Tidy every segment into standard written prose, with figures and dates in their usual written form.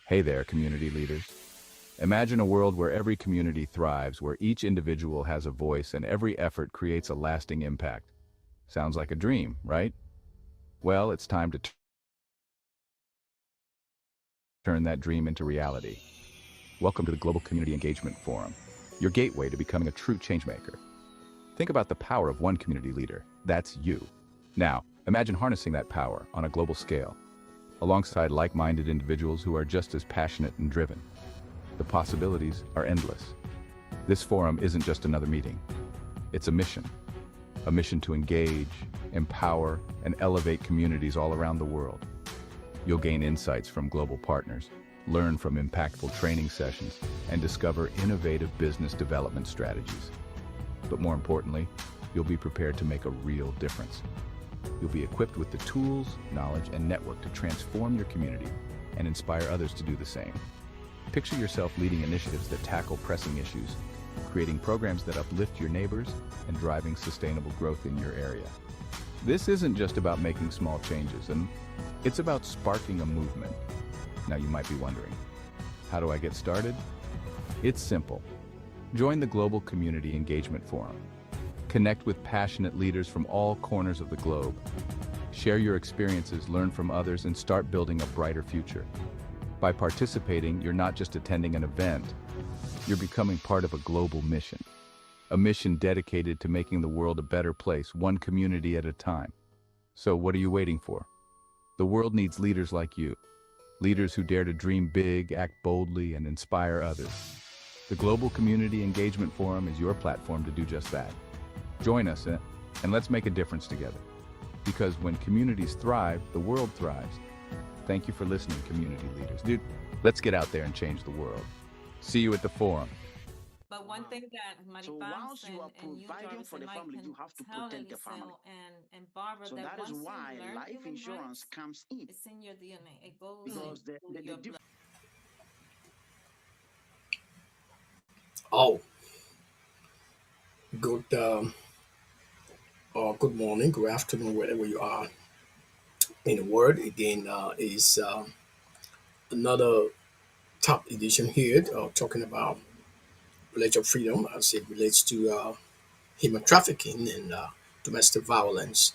Hey there, community leaders. Imagine a world where every community thrives, where each individual has a voice and every effort creates a lasting impact. Sounds like a dream, right? Well, it's time to turn that dream into reality. Welcome to the Global Community Engagement Forum, your gateway to becoming a true changemaker. Think about the power of one community leader. That's you. Now, imagine harnessing that power on a global scale, alongside like-minded individuals who are just as passionate and driven. The possibilities are endless. This forum isn't just another meeting. It's a mission to engage, empower, and elevate communities all around the world. You'll gain insights from global partners, learn from impactful training sessions, and discover innovative business development strategies. But more importantly, you'll be prepared to make a real difference. You'll be equipped with the tools, knowledge, and network to transform your community and inspire others to do the same. Picture yourself leading initiatives that tackle pressing issues, creating programs that uplift your neighbors, and driving sustainable growth in your area. This isn't just about making small changes, and it's about sparking a movement. Now you might be wondering, how do I get started? It's simple. Join the Global Community Engagement Forum. Connect with passionate leaders from all corners of the globe. Share your experiences, learn from others, and start building a brighter future. By participating, you're not just attending an event, you're becoming part of a global mission. A mission dedicated to making the world a better place, one community at a time. So what are you waiting for? The world needs leaders like you. Leaders who dare to dream big, act boldly, and inspire others. The Global Community Engagement Forum is your platform to do just that. Join us and let's make a difference together. Because when communities thrive, the world thrives. Thank you for listening, community leaders. Dude, let's get out there and change the world. See you at the forum. But one Wow. thing that So Maribams whilst you are and you, providing Jarvis, for and the Mike family, can you have to tell protect the family. Eliseo and Barbara So that that is once you why learn life human insurance rights, comes in it's in your DNA. It goes because into your blood. Oh, good good morning, good afternoon, wherever you are in the world. Again, is another top edition here talking about religious freedom as it relates to human trafficking and domestic violence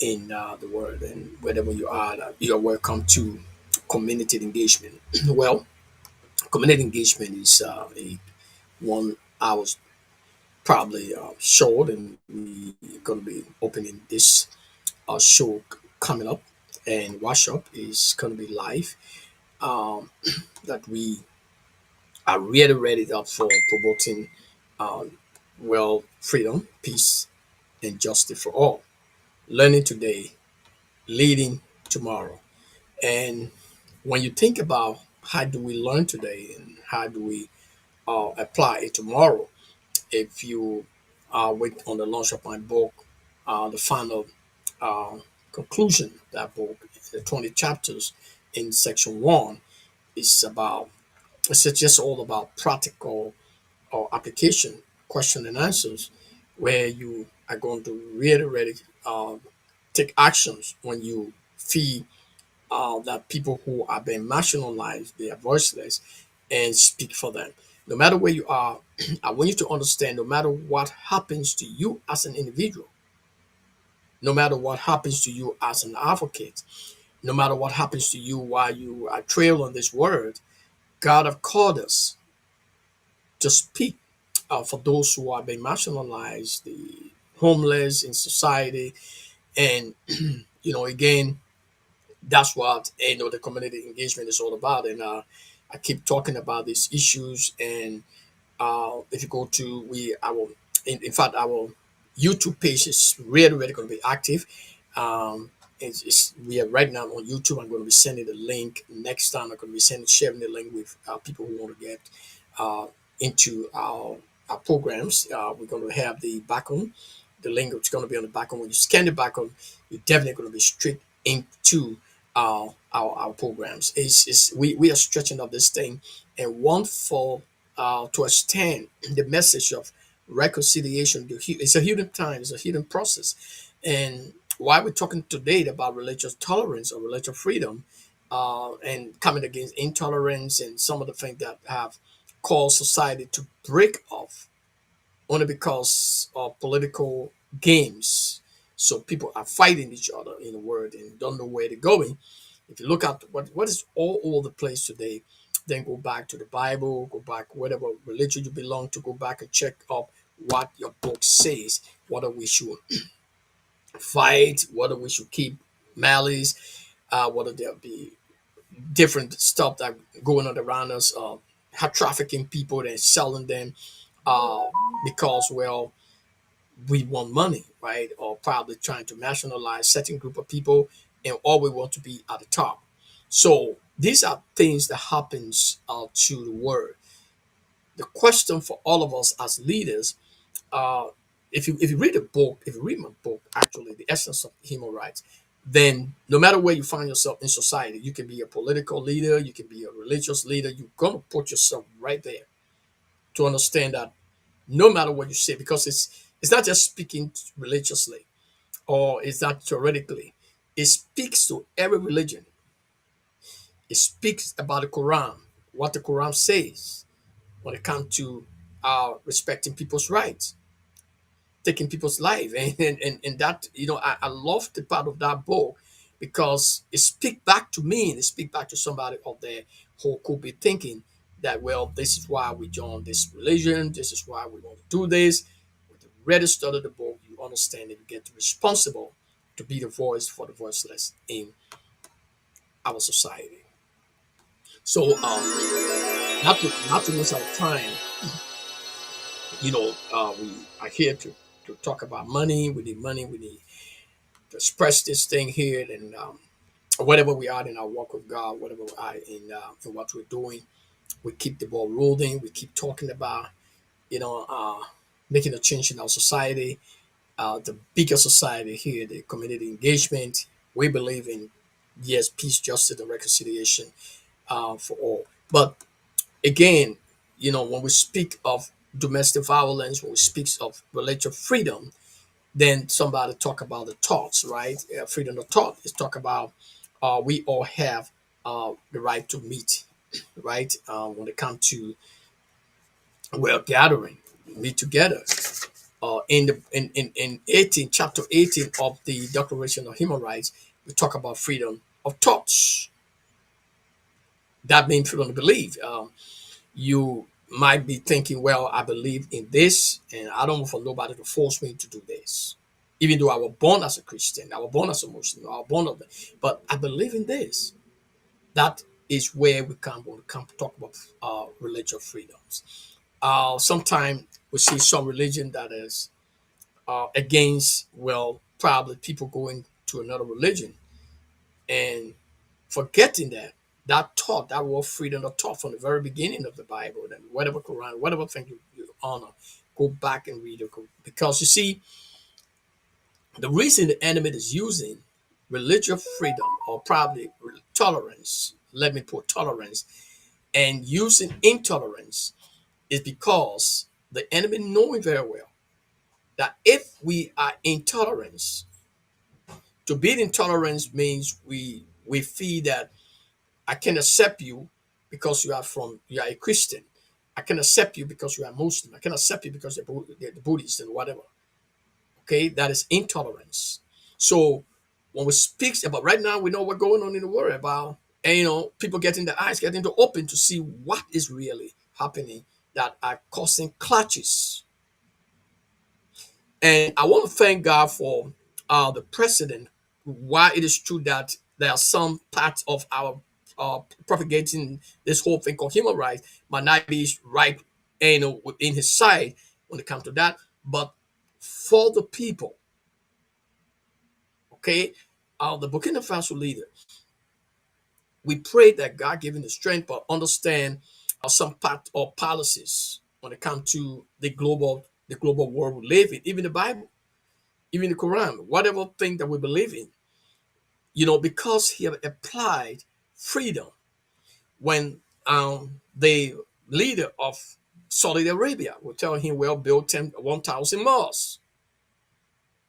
in the world. And wherever you are, you're welcome to community engagement. Well, community engagement is a 1 hour probably short, and we're going to be opening this show coming up, and workshop is going to be live. Um, that we are really ready up for promoting um, well freedom, peace, and justice for all. Learning today, leading tomorrow. And when you think about how do we learn today and how do we apply it tomorrow, if you wait on the launch of my book, the final uh, conclusion, that book, the 20 chapters in section one, is about, it's just all about practical or application, question and answers, where you are going to really uh, take actions when you feel that people who are being marginalized, they are voiceless, and speak for them. No matter where you are, I want you to understand no matter what happens to you as an individual, no matter what happens to you as an advocate, no matter what happens to you while you are trailed on this world, God have called us to speak for those who are being marginalized, the homeless in society, and again, that's what the community engagement is all about. And I keep talking about these issues. And if you go to in fact, our YouTube page is really going to be active. Um, we are right now on YouTube. I'm going to be sending the link next time. I'm going to be sharing the link with people who want to get uh, into our programs. We're going to have the back on the link. It's going to be on the back on. When you scan the back on, you're definitely going to be straight into our programs. We are stretching up this thing and want for to extend the message of reconciliation. It's a hidden time. It's a hidden process. And why we're talking today about religious tolerance or religious freedom and coming against intolerance and some of the things that have caused society to break off only because of political games. So people are fighting each other in the world and don't know where they're going. If you look at what is all over the place today, then go back to the Bible, go back whatever religion you belong to, go back and check up what your book says, whether we should fight, whether we should keep malice, whether there be different stuff that going on around us, trafficking people and selling them uh, because, well, we want money, right? Or probably trying to nationalize certain group of people, and all we want to be at the top. So these are things that happens to the world. The question for all of us as leaders, uh, if you read a book, if you read my book, actually, the essence of human rights, then no matter where you find yourself in society, you can be a political leader, you can be a religious leader, you're gonna put yourself right there to understand that no matter what you say, because it's not just speaking religiously or it's not theoretically. It speaks to every religion. It speaks about the Quran, what the Quran says when it comes to respecting people's rights, taking people's life, and that I love the part of that book because it speaks back to me and it speaks back to somebody out there who could be thinking that, well, this is why we joined this religion, this is why we want to do this. With the read and study the book, you understand that you get responsible to be the voice for the voiceless in our society. So not to waste our time, we are here to talk about money. We need money. We need to express this thing here, and whatever we are in our walk with God, whatever we are in what we're doing, we keep the ball rolling. We keep talking about, you know, uh, making a change in our society, the bigger society here, the community engagement. We believe in, yes, peace, justice, and reconciliation for all. But again, when we speak of domestic violence, when we speak of religious freedom, then somebody talk about the thoughts, right? Freedom of thought is talk about we all have the right to meet, right? When it comes to, well, gathering, meet together. In 18, chapter 18 of the Declaration of Human Rights, we talk about freedom of thoughts. That means freedom to believe. You might be thinking, well, I believe in this, and I don't want for nobody to force me to do this. Even though I was born as a Christian, I was born as a Muslim, I was born of it, but I believe in this. That is where we come when we come to talk about religious freedoms. Sometimes we see some religion that is against, well, probably people going to another religion and forgetting that taught that word freedom of thought from the very beginning of the Bible, and whatever Quran, whatever thing you honor, go back and read it. Because you see, the reason the enemy is using religious freedom or probably tolerance, let me put tolerance, and using intolerance is because the enemy knowing very well that if we are intolerant, to be intolerant means we feel that I can accept you because you are a Christian. I can accept you because you are Muslim. I can accept you because you're the Buddhist and whatever. Okay, that is intolerance. So when we speak about right now, we know what's going on in the world about, and people getting their eyes getting to open to see what is really happening that are causing clashes. And I want to thank God for the president. Why it is true that there are some parts of our propagating this whole thing called human rights might not be right, in his side when it comes to that, but for the people, okay, the Burkina Faso leader, we pray that God give him the strength, but understand some part of policies when it comes to the global world we live in, even the Bible, even the Quran, whatever thing that we believe in, because he have applied freedom when the leader of Saudi Arabia will tell him, well, build 1,000 mosques.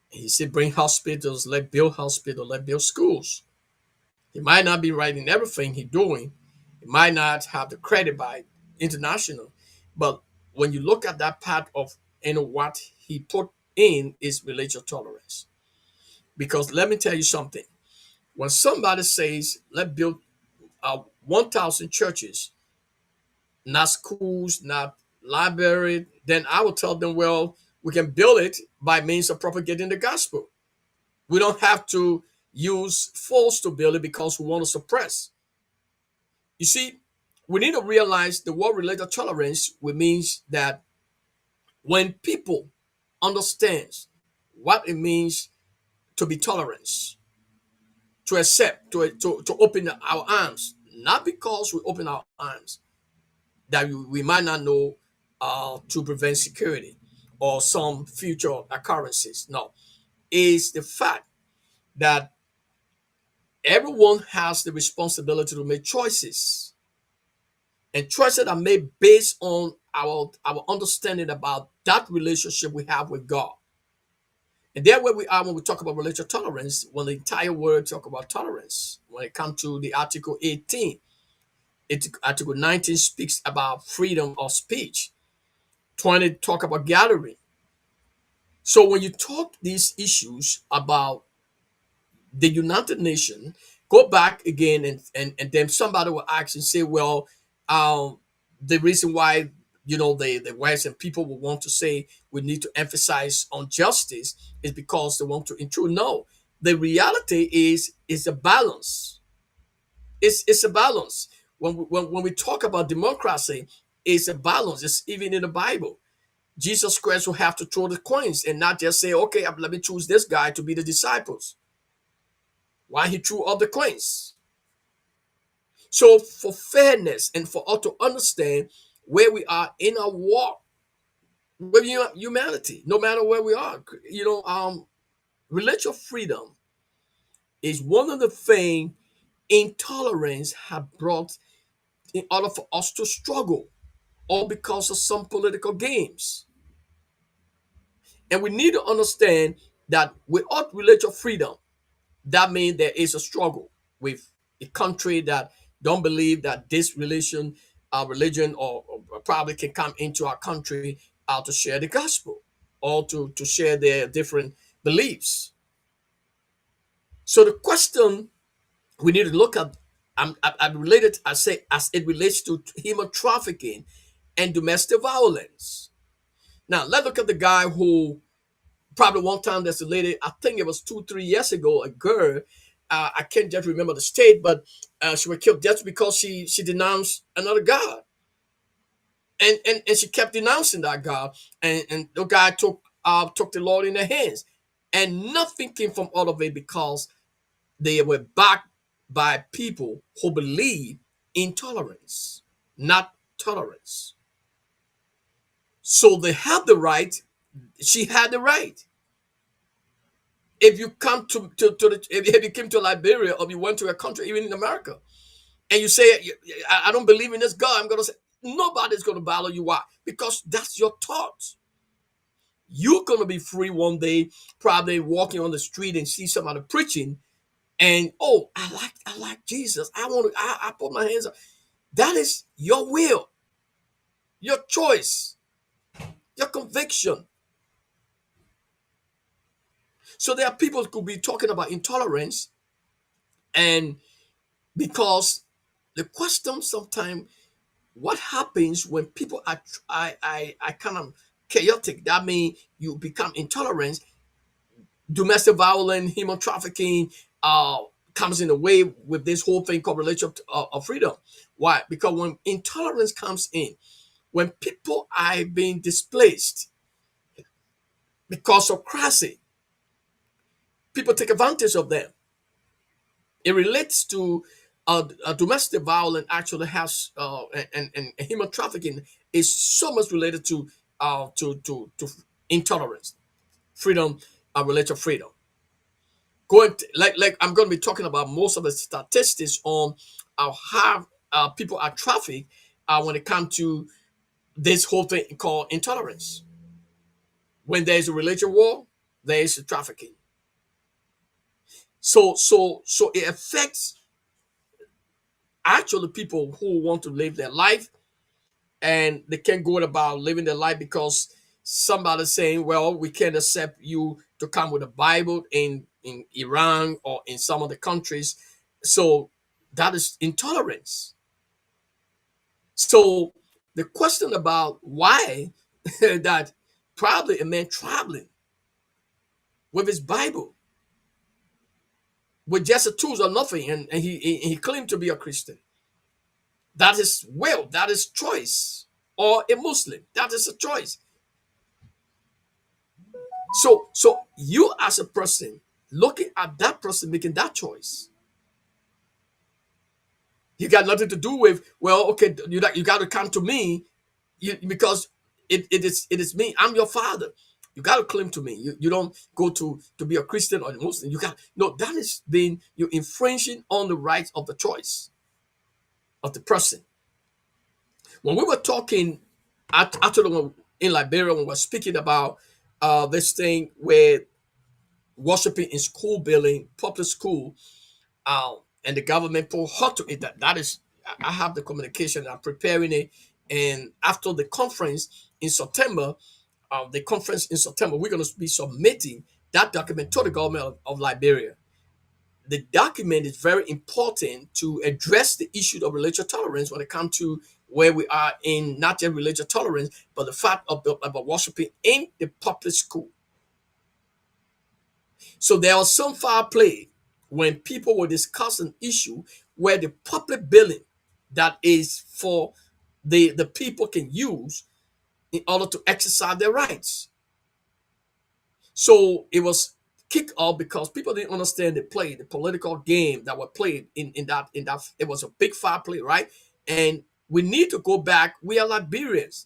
He said, bring hospitals, let build hospitals, let build schools. He might not be right in everything he's doing. He might not have the credit by international, but when you look at that part of what he put in is religious tolerance. Because let me tell you something: when somebody says, "Let's build 1,000 churches, not schools, not library," then I will tell them, "Well, we can build it by means of propagating the gospel. We don't have to use force to build it because we want to suppress." You see, we need to realize the word related tolerance, which means that when people understands what it means to be tolerant, to accept, to open our arms, not because we open our arms that we might not know to prevent security or some future occurrences. No, is the fact that everyone has the responsibility to make choices, and choices are made based on our understanding about that relationship we have with God. And there where we are when we talk about religious tolerance, when the entire word talk about tolerance, when it comes to the Article 18, Article 19 speaks about freedom of speech. 20 talk about gathering. So when you talk these issues about the United Nations, go back again, and then somebody will ask and say, well, the reason why the Western people will want to say we need to emphasize on justice is because they want to intrude. No, the reality is a balance. It's a balance. When we talk about democracy, it's a balance. It's even in the Bible. Jesus Christ will have to throw the coins and not just say, okay, let me choose this guy to be the disciples. Why he threw all the coins? So for fairness and for us to understand where we are in our walk with humanity, no matter where we are, religious freedom is one of the things intolerance have brought in order for us to struggle, all because of some political games. And we need to understand that without religious freedom, that means there is a struggle with a country that don't believe that this religion or probably can come into our country to share the gospel or to share their different beliefs. So the question we need to look at, I related, I say, as it relates to human trafficking and domestic violence. Now let's look at the guy who probably one time there's a lady, I think it was 2 3 years ago, a girl, I can't just remember the state, but she was killed just because she denounced another god, and she kept denouncing that god, and the guy took the Lord in their hands, and nothing came from all of it because they were backed by people who believe in tolerance, not tolerance. So they have the right. She had the right. If you come to the if you came to Liberia or you went to a country even in America and you say I don't believe in this God, I'm gonna say nobody's gonna bother you. Why? Because that's your thoughts. You're gonna be free one day, probably walking on the street and see somebody preaching, and oh, I like Jesus. I put my hands up. That is your will, your choice, your conviction. So there are people who could be talking about intolerance, and because the question sometimes, what happens when people are kind of chaotic? That means you become intolerant. Domestic violence, human trafficking, comes in the way with this whole thing called relationship of freedom. Why? Because when intolerance comes in, when people are being displaced because of crisis, people take advantage of them. It relates to domestic violence actually has and human trafficking is so much related to intolerance, freedom, related freedom. Going to, like I'm going to be talking about most of the statistics on how people are trafficked when it comes to this whole thing called intolerance. When there is a religion war, there is a trafficking. So it affects actually people who want to live their life, and they can't go about living their life because somebody's saying, well, we can't accept you to come with a Bible in Iran or in some other countries. So that is intolerance. So the question about why that probably a man traveling with his Bible with just the tools or nothing, and he claimed to be a Christian. That is will, that is choice. Or a Muslim, that is a choice. So you as a person looking at that person making that choice, you got nothing to do with, well, okay, you got to come to me, because it is me. I'm your father. You got to claim to me. You don't go to be a Christian or a Muslim. You got no. That is being you infringing on the rights of the choice of the person. When we were talking actually in Liberia, when we were speaking about this thing where worshiping in school building, public school, and the government put hot to it. That is, I have the communication. I'm preparing it, and after the conference in September, we're going to be submitting that document to the government of Liberia. The document is very important to address the issue of religious tolerance when it comes to where we are in not just religious tolerance, but the fact of about worshiping in the public school. So there was some foul play when people will discuss an issue where the public building that is for the people can use in order to exercise their rights. So it was kicked off because people didn't understand the political game that was played in that it was a big foul play, right? And we need to go back. We are Liberians.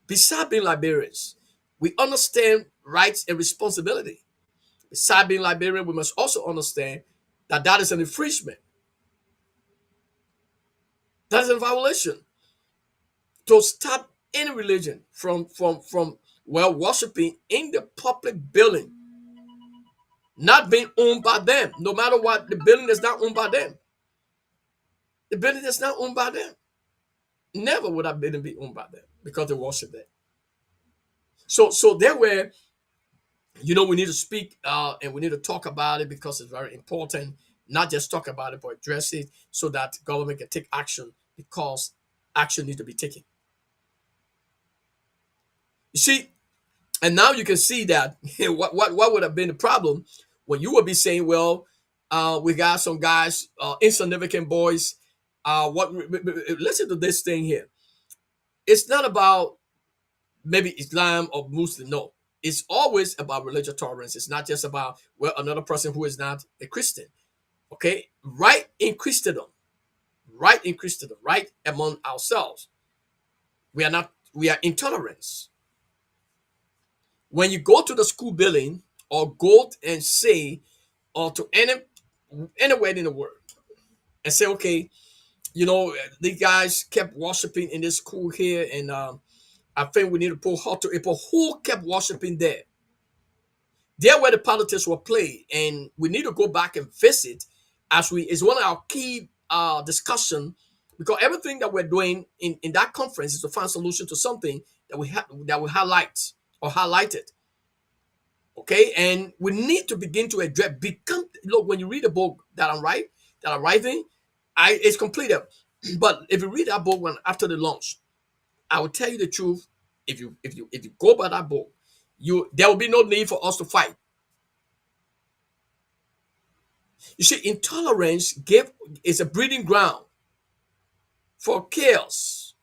Besides being Liberians, we understand rights and responsibility. Besides being Liberian, we must also understand that that is an infringement. That is a violation. To stop any religion from worshiping in the public building, not being owned by them. No matter what, the building is not owned by them. The building is not owned by them. Never would that building be owned by them because they worship there. So there were, we need to speak and we need to talk about it because it's very important. Not just talk about it, but address it so that government can take action because action needs to be taken. You see, and now you can see that what would have been the problem when you would be saying, well, we got some guys, insignificant boys. Listen to this thing here. It's not about maybe Islam or Muslim. No, it's always about religious tolerance. It's not just about, well, another person who is not a Christian. Okay, right in Christendom, right among ourselves, we are intolerance. When you go to the school building or go and say, or to anywhere in the world, and say, okay, these guys kept worshiping in this school here, and I think we need to pull hot to it. But who kept worshiping there? There where the politics were played, and we need to go back and visit as we is one of our key discussion, because everything that we're doing in that conference is to find solution to something that we highlight or highlighted. Okay, and we need to begin to address. Look, when you read a book that I'm writing, it's completed. But if you read that book after the launch, I will tell you the truth. If you go by that book, there will be no need for us to fight. You see, intolerance is a breeding ground for chaos.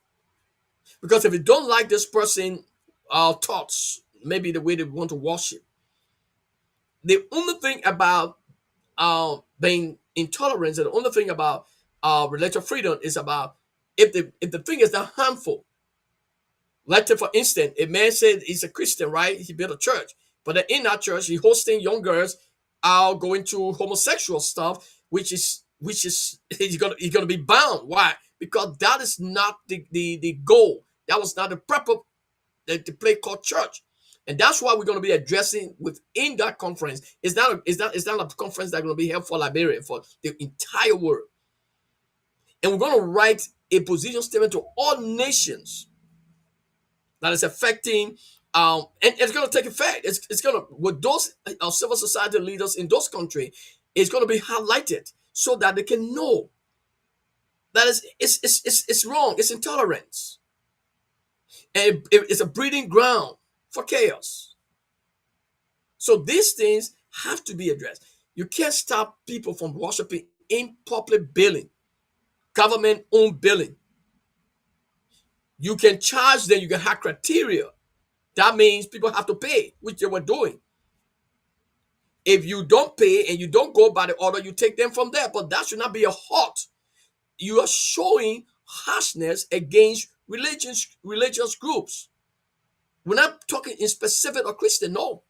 Because if you don't like this person, thoughts, maybe the way they want to worship, the only thing about being intolerant and the only thing about religious freedom is about if the thing is not harmful. Let's say, for instance, a man said he's a Christian, right? He built a church, but then in that church, he hosting young girls out going to homosexual stuff, which is he's gonna be bound. Why? Because that is not the goal. That was not the purpose that the play called church. And that's why we're going to be addressing within that conference. It's not a conference that's going to be held for Liberia, for the entire world. And we're going to write a position statement to all nations that is affecting, and it's going to take effect. It's going to, with those civil society leaders in those countries, it's going to be highlighted so that they can know that it's wrong, it's intolerance, and it's a breeding ground for chaos. So these things have to be addressed. You can't stop people from worshiping in public building, government-owned building. You can charge them, you can have criteria. That means people have to pay, which they were doing. If you don't pay and you don't go by the order, you take them from there. But that should not be a halt. You are showing harshness against religious groups. We're not talking in specific or Christian, no.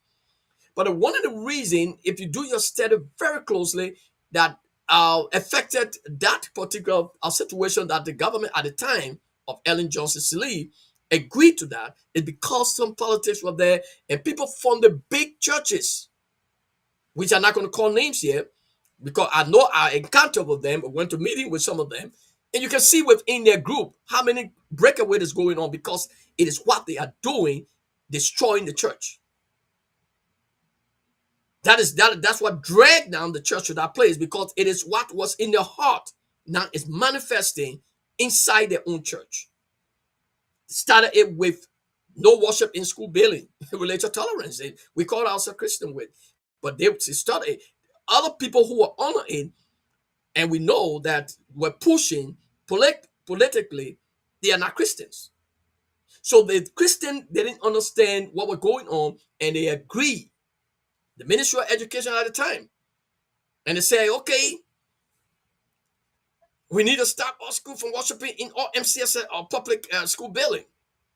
But one of the reasons, if you do your study very closely, that affected that particular situation that the government at the time of Ellen Johnson Sirleaf agreed to that, is because some politics were there and people funded big churches, which I'm not going to call names here, because I know I encountered with them, I went to meeting with some of them, and you can see within their group how many breakaway is going on because it is what they are doing, destroying the church. That's what dragged down the church to that place, because it is what was in their heart now is manifesting inside their own church. Started it with no worship in school building, religious tolerance. We call ourselves Christian with, but they started other people who were on it, and we know that were pushing politically. They are not Christians. So the Christian didn't understand what was going on, and they agreed. The Ministry of Education at the time, and they say, okay, we need to stop our school from worshiping in all MCS or public school building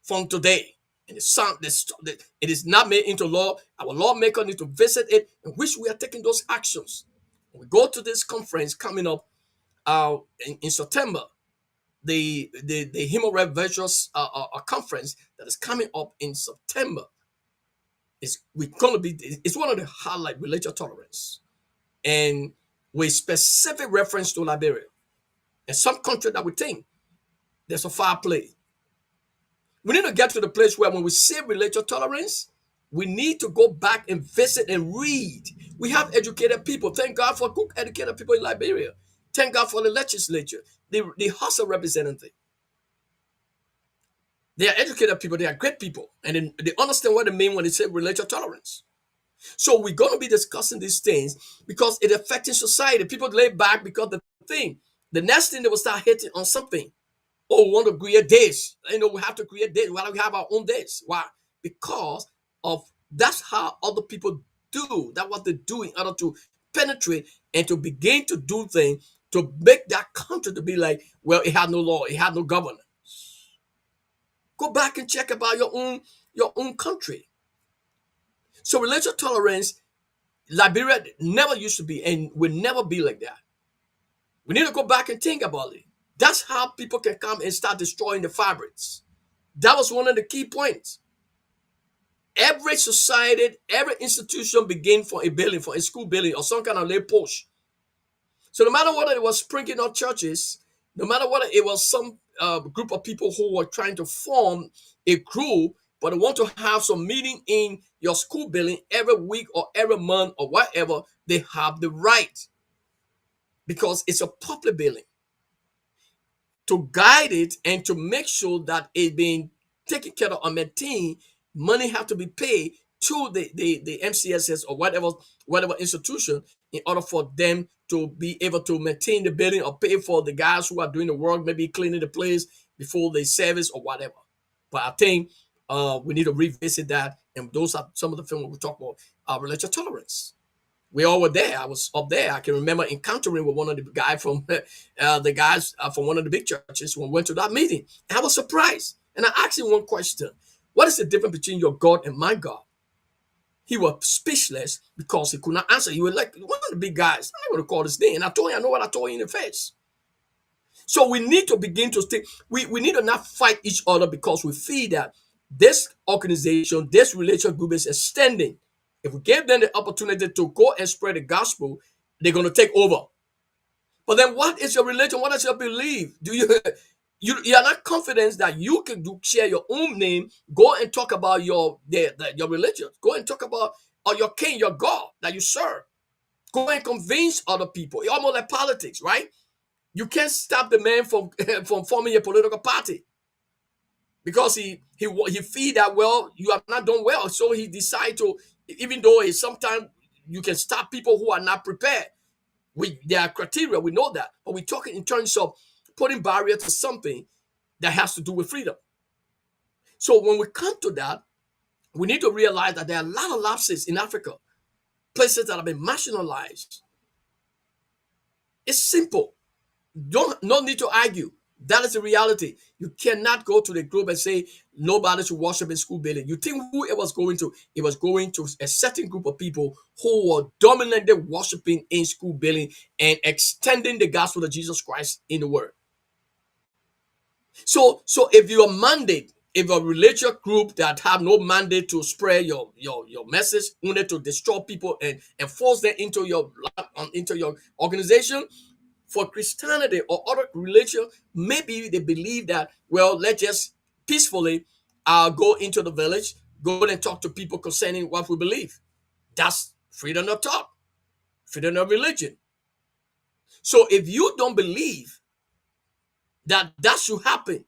from today. And it is not made into law. Our lawmaker need to visit it, in which we are taking those actions. When we go to this conference coming up in September, the Human Rights Virtuous conference that is coming up in September. It's one of the highlight religious tolerance, and with specific reference to Liberia and some country that we think there's a foul play. We need to get to the place where when we say religious tolerance, we need to go back and visit and read. We have educated people. Thank God for good educated people in Liberia. Thank God for the legislature, the House of Representatives. They are educated people. They are great people. And they understand what they mean when they say religious tolerance. So we're going to be discussing these things because it affecting society. People lay back because the next thing they will start hitting on something. Oh, we want to create this. We have to create this. Why don't we have our own this? Why? Because of that's how other people do. That's what they do in order to penetrate and to begin to do things to make that country to be like, well, it had no law, it had no governance. Go back and check about your own country. So religious tolerance, Liberia never used to be and will never be like that. We need to go back and think about it. That's how people can come and start destroying the fabrics. That was one of the key points. Every society, every institution began for a building, for a school building or some kind of lay post. So no matter whether it was sprinkling out churches, no matter whether it was some group of people who were trying to form a group, but they want to have some meeting in your school building every week or every month or whatever, they have the right, because it's a public building, to guide it and to make sure that it's being taken care of or maintained. Money have to be paid to the MCSS or whatever institution in order for them to be able to maintain the building or pay for the guys who are doing the work, maybe cleaning the place before they service or whatever. But I think we need to revisit that, and those are some of the things we talk about religious tolerance. We all were there. I was up there. I can remember encountering with one of the guys from from one of the big churches when we went to that meeting. And I was surprised. And I asked him one question. What is the difference between your God and my God? He was speechless because he could not answer. He was like, one of the big guys. I'm not going to call his name. And I told him, I know what I told you in the face. So we need to begin to think. We need to not fight each other because we feel that this organization, this religious group is extending. If we give them the opportunity to go and spread the gospel, they're going to take over. But then what is your religion? What is your belief? Do you you are not confident that you can share your own name, go and talk about your religion, go and talk about or your king, your God that you serve. Go and convince other people. It's almost like politics, right? You can't stop the man from from forming a political party because he feel that, well, you have not done well, so he decide to, even though it's sometimes you can stop people who are not prepared. There are criteria, we know that, but we're talking in terms of putting barrier to something that has to do with freedom. So when we come to that, we need to realize that there are a lot of lapses in Africa, places that have been marginalized. It's simple. Don't no need to argue. That is the reality. You cannot go to the group and say nobody should worship in school building. You think who it was going to? It was going to a certain group of people who were dominantly worshiping in school building and extending the gospel of Jesus Christ in the world. So if your mandate, if a religious group that have no mandate to spread your message, only to destroy people and force them into your organization, for Christianity or other religion, maybe they believe that, well, let's just peacefully go into the village, go and talk to people concerning what we believe. That's freedom of thought, freedom of religion. So if you don't believe that that should happen,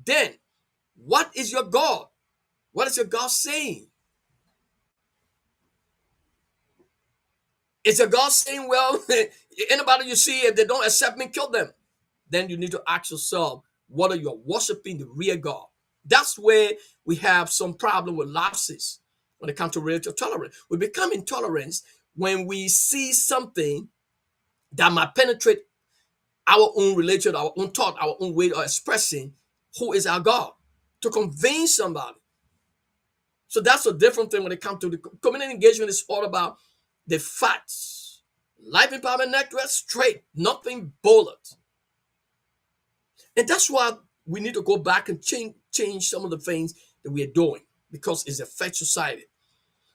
then what is your God? What is your God saying? Is your God saying, well, anybody you see, if they don't accept me, kill them? Then you need to ask yourself, whether you're worshiping the real God. That's where we have some problem with lapses when it comes to religious tolerance. We become intolerant when we see something that might penetrate our own religion, our own thought, our own way of expressing who is our God, to convince somebody. So that's a different thing when it comes to the community engagement. Is all about the facts. Life Empowerment Network, straight, nothing bullet. And that's why we need to go back and change some of the things that we are doing, because it's affects society.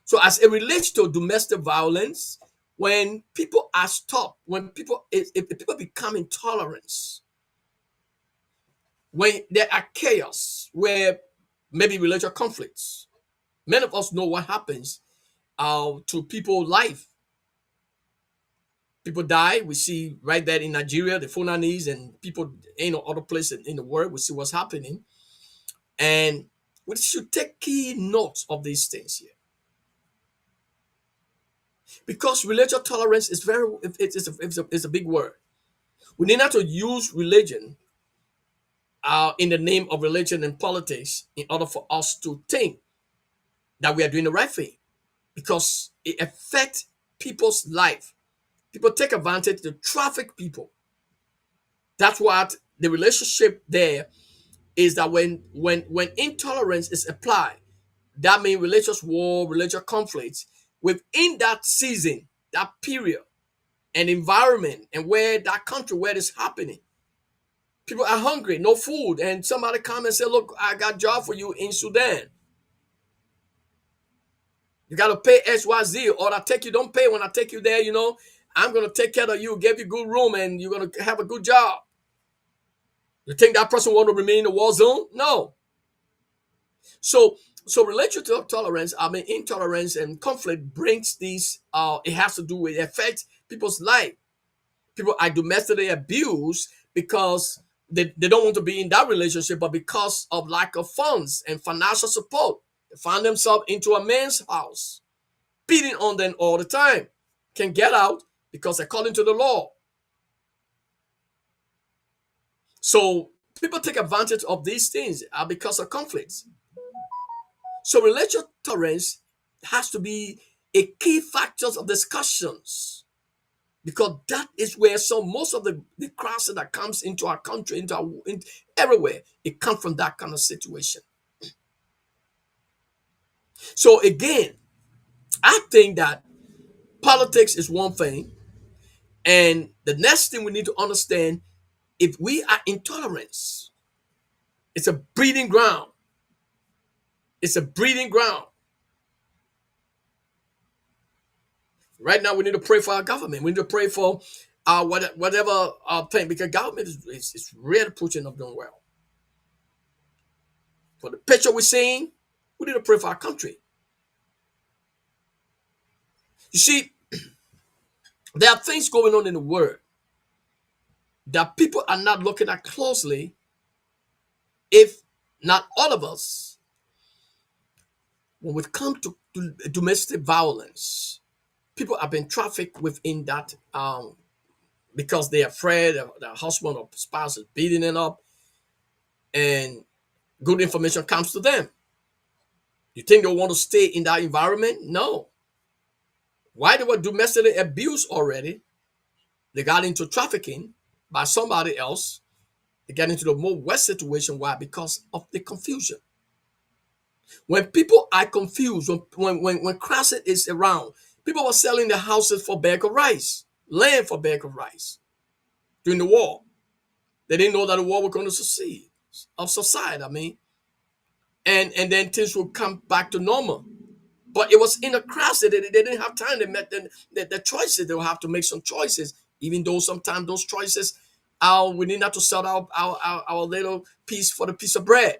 So as it relates to domestic violence, when people are stopped, when people if people become intolerant, when there are chaos, where maybe religious conflicts, many of us know what happens to people's life. People die. We see right there in Nigeria, the Fulanese and people in other places in the world. We see what's happening. And we should take key notes of these things here, because religious tolerance is it's a big word. We need not to use religion in the name of religion and politics in order for us to think that we are doing the right thing, because it affects people's life. People take advantage to traffic people. That's what the relationship there is, that when intolerance is applied, that means religious war, religious conflicts within that season, that period, and environment, and where that country where it's happening. People are hungry, no food, and somebody come and say, "Look, I got a job for you in Sudan. You got to pay XYZ, or I take you. Don't pay when I take you there. I'm gonna take care of you, give you good room, and you're gonna have a good job." You think that person want to remain in the war zone? No. So religious tolerance, intolerance and conflict brings these. It has to do with affect people's life. People are domestically abused because they don't want to be in that relationship, but because of lack of funds and financial support, they find themselves into a man's house, beating on them all the time. Can get out because according to the law. So people take advantage of these things because of conflicts. So religious tolerance has to be a key factor of discussions, because that is where most of the crisis that comes into our country, everywhere, it comes from that kind of situation. So again, I think that politics is one thing, and the next thing we need to understand, if we are intolerance, it's a breeding ground. It's a breeding ground. Right now, we need to pray for our government. We need to pray for whatever thing, because government is really pushing up doing well. For the picture we're seeing, we need to pray for our country. You see, there are things going on in the world that people are not looking at closely. If not all of us, when we come to domestic violence, people have been trafficked within that because they're afraid of their husband or spouse is beating them up, and good information comes to them. You think they want to stay in that environment? No. Why? They were domestically abused already. They got into trafficking by somebody else. They get into the more worse situation. Why? Because of the confusion. When people are confused, when crisis is around, people were selling their houses for a bag of rice, land for a bag of rice during the war. They didn't know that the war was going to succeed, of society, I mean. And then things would come back to normal. But it was in a crisis. They didn't have time. They met the choices. They will have to make some choices, even though sometimes those choices, we need not to sell our little piece for the piece of bread.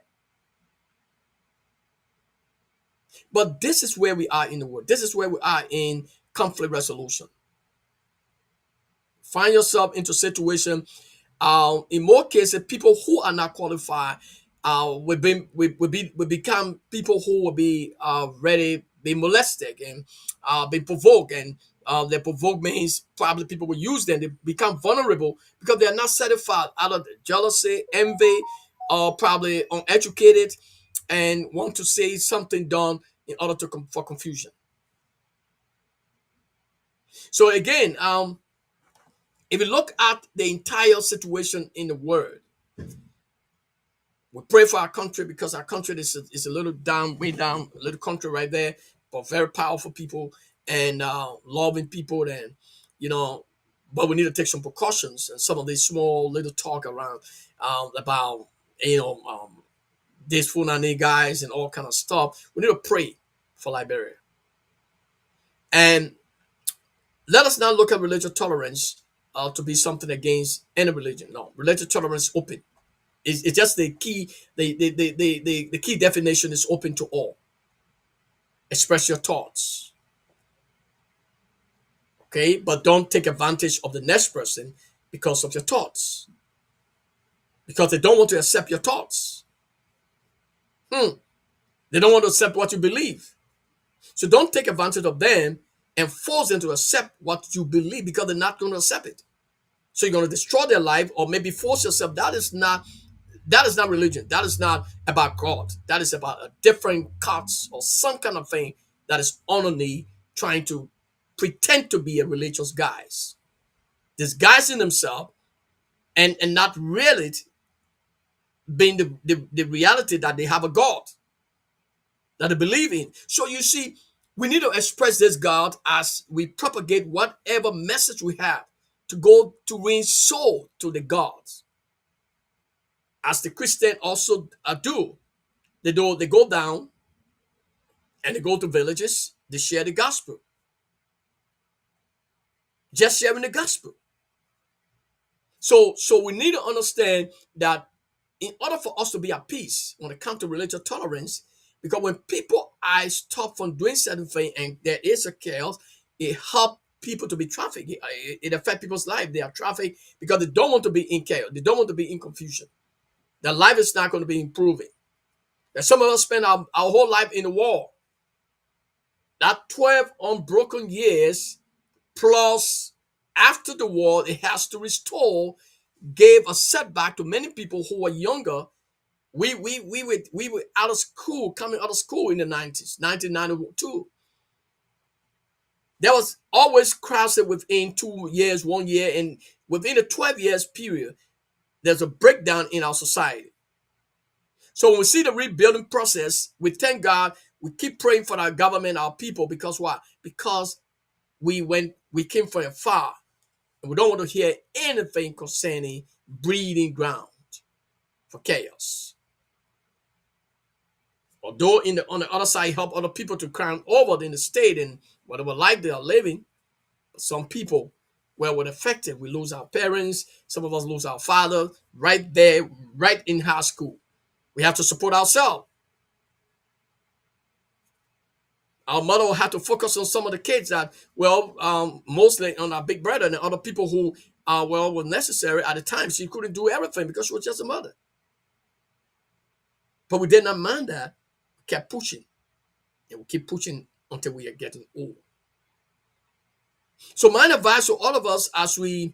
But this is where we are in the world. This is where we are in conflict resolution. Find yourself into a situation. In more cases, people who are not qualified will become people who will be ready, be molested and be provoked, and the provoked means probably people will use them. They become vulnerable because they are not satisfied out of jealousy, envy, or probably uneducated, and want to say something done in order for confusion. So again, if you look at the entire situation in the world, we pray for our country because our country is a little down, way down, a little country right there, but very powerful people and loving people, and you know, but we need to take some precautions and some of these small little talk around about you know these Fulani guys and all kind of stuff. We need to pray for Liberia, and let us not look at religious tolerance to be something against any religion. No, religious tolerance is open. It's just the key. The key definition is open to all. Express your thoughts, okay? But don't take advantage of the next person because of your thoughts, because they don't want to accept your thoughts. They don't want to accept what you believe. So don't take advantage of them and force them to accept what you believe because they're not going to accept it. So you're going to destroy their life, or maybe force yourself. That is not religion. That is not about God. That is about a different cults or some kind of thing that is only trying to pretend to be a religious guys, disguising themselves and not really being the reality that they have a God that they believe in. So you see, we need to express this God as we propagate whatever message we have to go to win soul to the gods. As the Christian also do. They go down and they go to villages, they share the gospel. Just sharing the gospel. So we need to understand that in order for us to be at peace when it comes to religious tolerance, because when people are stopped from doing certain things and there is a chaos, it helps people to be trafficked. It affects people's life. They are trafficked because they don't want to be in chaos. They don't want to be in confusion. Their life is not going to be improving. And some of us spend our whole life in the war. That 12 unbroken years plus after the war, it has to restore, gave a setback to many people who were younger. We were out of school, coming out of school in the 90s, 1992. There was always crisis within 2 years, 1 year, and within a 12 years period, there's a breakdown in our society. So when we see the rebuilding process, we thank God. We keep praying for our government, our people, because what? Because we came from afar, and we don't want to hear anything concerning breeding ground for chaos. Although on the other side, help other people to crown over in the state and whatever life they are living, but some people well, we're affected. We lose our parents. Some of us lose our father right there, right in high school. We have to support ourselves. Our mother will have to focus on some of the kids that, well, mostly on our big brother and other people who, well, were necessary at the time. She couldn't do everything because she was just a mother. But we did not mind that. We kept pushing, and we keep pushing until we are getting old. So my advice to all of us as we,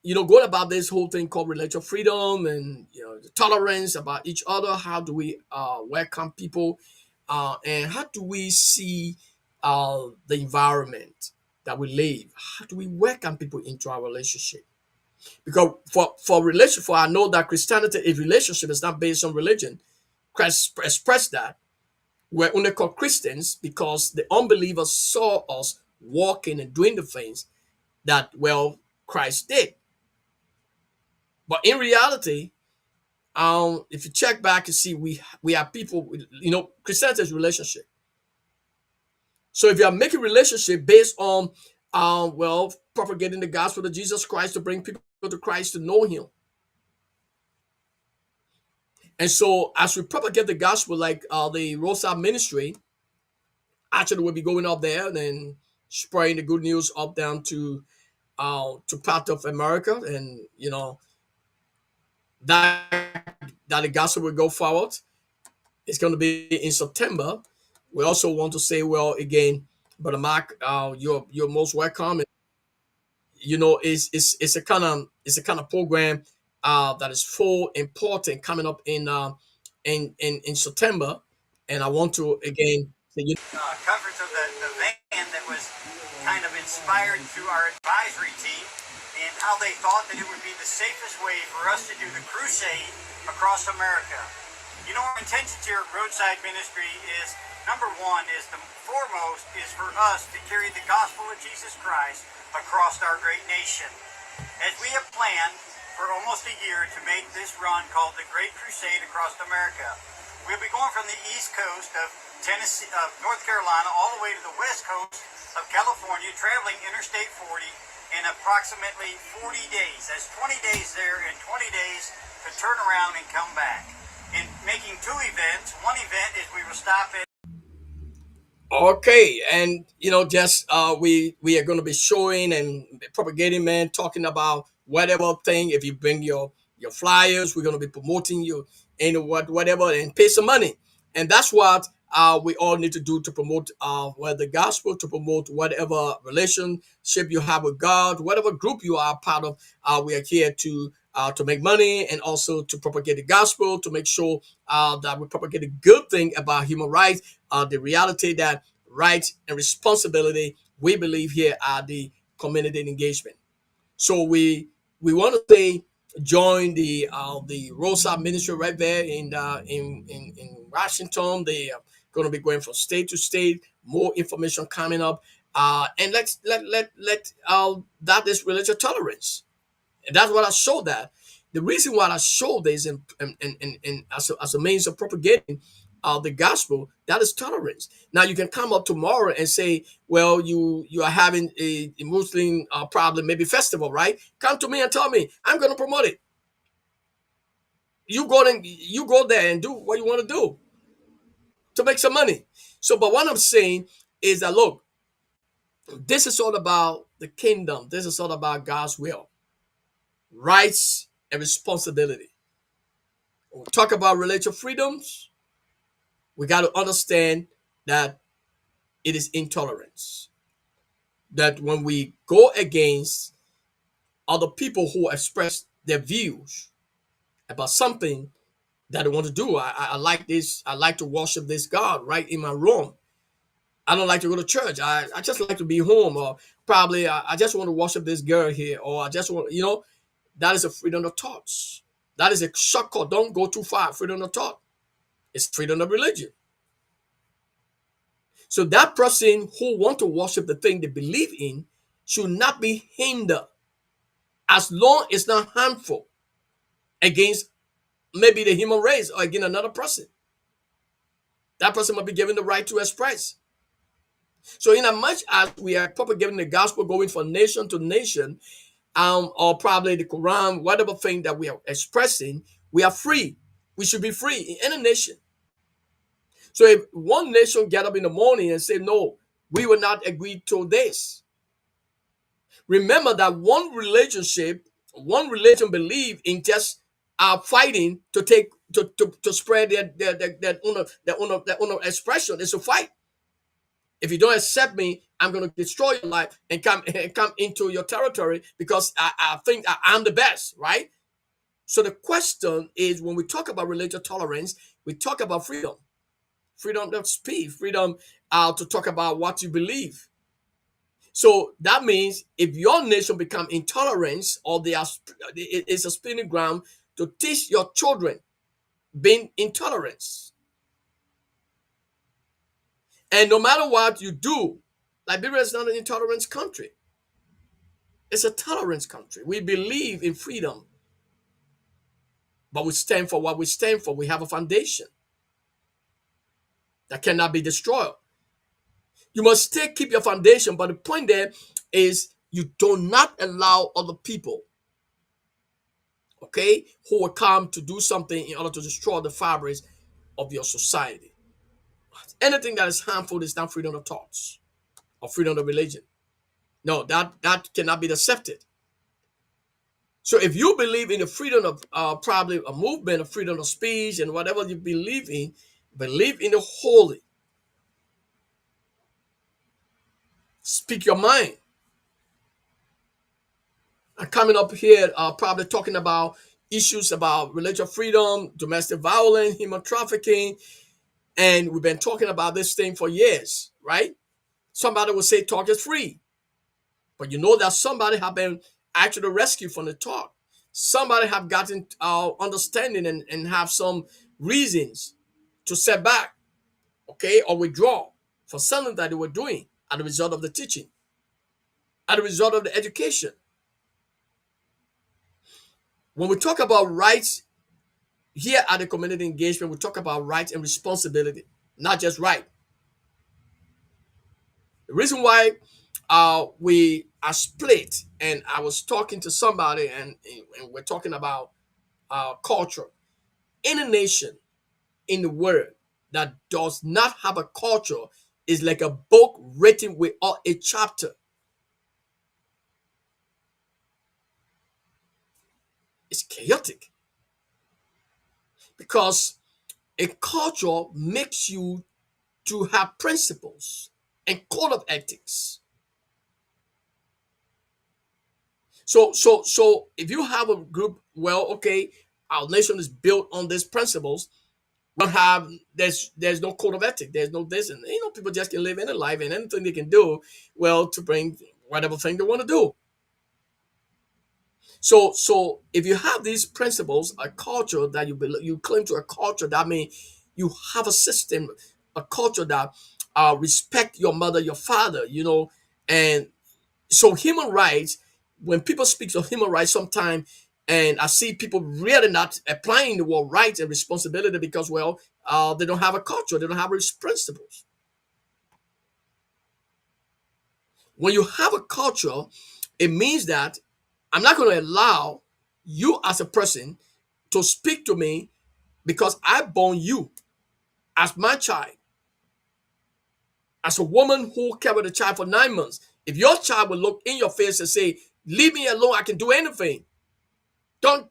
going about this whole thing called religious freedom and the tolerance about each other. How do we welcome people, and how do we see the environment that we live? How do we welcome people into our relationship? Because for I know that Christianity is relationship. It's not based on religion. Christ expressed that we're only called Christians because the unbelievers saw us walking and doing the things that, well, Christ did. But in reality, if you check back and see, we are people. Christianity is relationship. So if you are making relationship based on, well, propagating the gospel of Jesus Christ to bring people to Christ to know Him, and so as we propagate the gospel, like the Rosa ministry, actually we'll be going up there and spreading the good news up down to part of America, and that the gospel will go forward. It's going to be in September. We also want to say, well, again, Brother Mark, you're most welcome. It's a kind of program that is full important coming up in September, and I want to again say, coverage of the van that was kind of inspired through our advisory team and how they thought that it would be the safest way for us to do the crusade across America. Our intention here at Roadside Ministry is, number one, is the foremost is for us to carry the gospel of Jesus Christ across our great nation. As we have planned for almost a year to make this run called the Great Crusade across America, we'll be going from the east coast of Tennessee, North Carolina, all the way to the west coast of California, traveling Interstate 40 in approximately 40 days. That's 20 days there and 20 days to turn around and come back. In making two events, one event is we will stop at okay, and just we are going to be showing and propagating, man, talking about whatever thing. If you bring your flyers, we're going to be promoting you and whatever, and pay some money, and that's what we all need to do to promote the gospel, to promote whatever relationship you have with God, whatever group you are part of. We are here to make money and also to propagate the gospel, to make sure that we propagate a good thing about human rights, the reality that rights and responsibility we believe here are the community engagement. So we want to say join the Rosa ministry right there in Washington. They are going to be going from state to state. More information coming up, and let that is religious tolerance. And that's what I showed that. The reason why I showed this in as a means of propagating the gospel, that is tolerance. Now you can come up tomorrow and say, well, you are having a Muslim problem, maybe festival, right? Come to me and tell me, I'm going to promote it. You go there and do what you want to do to make some money. So, but what I'm saying is that look, this is all about the kingdom. This is all about God's will, rights, and responsibility. When we talk about religious freedoms, we got to understand that it is intolerance. That when we go against other people who express their views about something that they want to do, I like this, I like to worship this God right in my room. I don't like to go to church. I just like to be home, or probably I just want to worship this girl here, or I just want, that is a freedom of thoughts. That is a shortcut. Don't go too far. Freedom of thought. It's freedom of religion. So that person who want to worship the thing they believe in should not be hindered as long as it's not harmful against maybe the human race or against another person. That person must be given the right to express. So, in as much as we are propagating the gospel, going from nation to nation, or probably the Quran, whatever thing that we are expressing, we are free. We should be free in any nation. So, if one nation get up in the morning and say, "No, we will not agree to this," remember that one religion believe in just fighting to take to spread their own expression. It's a fight. If you don't accept me, I'm going to destroy your life and come into your territory because I think I'm the best, right? So the question is, when we talk about religious tolerance, we talk about freedom, freedom of speech, freedom to talk about what you believe. So that means if your nation become intolerant, or it's a spinning ground to teach your children being intolerance. And no matter what you do, Liberia is not an intolerance country. It's a tolerance country. We believe in freedom, but we stand for what we stand for. We have a foundation that cannot be destroyed. You must still keep your foundation, but the point there is you do not allow other people, okay, who will come to do something in order to destroy the fabrics of your society. Anything that is harmful is not freedom of thoughts or freedom of religion. No, that cannot be accepted. So if you believe in the freedom of probably a movement of freedom of speech and whatever you believe in the holy. Speak your mind. I'm coming up here probably talking about issues about religious freedom, domestic violence, human trafficking, and we've been talking about this thing for years, right? Somebody will say talk is free, but you know that somebody have been actually rescued from the talk. Somebody have gotten understanding and have some reasons to set back, okay, or withdraw for something that they were doing as a result of the teaching, as a result of the education. When we talk about rights here at the community engagement, we talk about rights and responsibility, not just right. The reason why we are split, and I was talking to somebody, and we're talking about culture. Any nation in the world that does not have a culture is like a book written without a chapter. It's chaotic because a culture makes you to have principles and code of ethics. So if you have a group, well, okay, our nation is built on these principles. We don't have there's no code of ethics. There's no this, and people just can live any life and anything they can do, well, to bring whatever thing they want to do. So if you have these principles, a culture that you claim to a culture, that means you have a system, a culture that respect your mother, your father, and so human rights. When people speak of human rights, sometimes, and I see people really not applying the word rights and responsibility because, well, they don't have a culture, they don't have principles. When you have a culture, it means that I'm not going to allow you as a person to speak to me because I born you as my child, as a woman who carried a child for 9 months. If your child will look in your face and say, "Leave me alone, I can do anything. Don't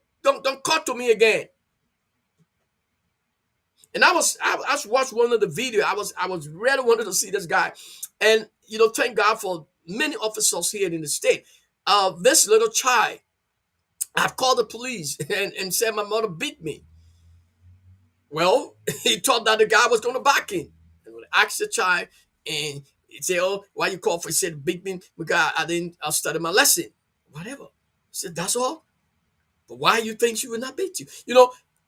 talk to me again." And I watched one of the video. I was really wanted to see this guy, and thank God for many officers here in the state. This little child, I've called the police and said my mother beat me. Well, he thought that the guy was going to back him. And when I asked the child, and he said, "Oh, why you call for?" He said, "Beat me because I didn't study my lesson." Whatever. He said, "That's all." But why you think she would not beat you?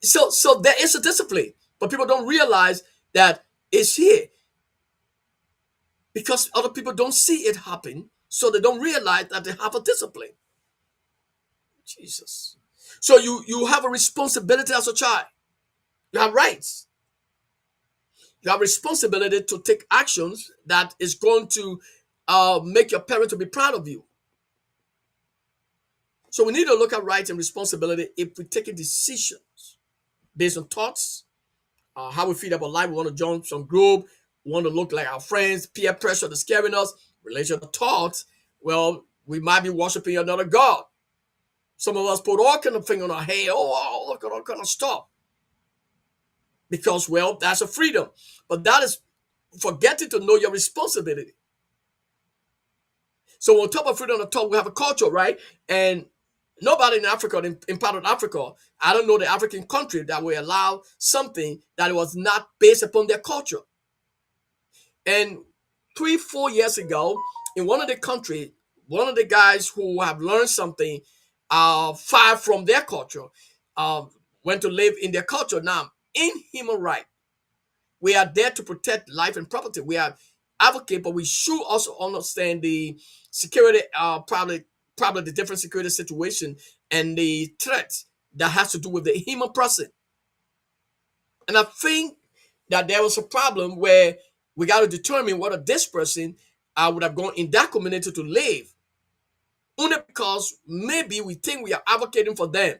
So there is a discipline, but people don't realize that it's here because other people don't see it happen, so they don't realize that they have a discipline. Jesus. So you have a responsibility as a child. You have rights. You have responsibility to take actions that is going to make your parents to be proud of you. So we need to look at rights and responsibility if we take decisions based on thoughts, how we feel about life. We want to join some group, we want to look like our friends, peer pressure that's scaring us, relational thoughts. Well, we might be worshiping another God. Some of us put all kind of thing on our head. Look at all kind of stuff. Because, well, that's a freedom. But that is forgetting to know your responsibility. So on top of freedom of thought, we have a culture, right? And nobody in Africa, in part of Africa, I don't know the African country that will allow something that was not based upon their culture. And 3-4 years ago, in one of the country, one of the guys who have learned something far from their culture, uh, went to live in their culture. Now, in human right, we are there to protect life and property. We are advocate, but we should also understand the security, probably the different security situation and the threats that has to do with the human person. And I think that there was a problem where we got to determine whether this person would have gone in that community to live. Only because maybe we think we are advocating for them,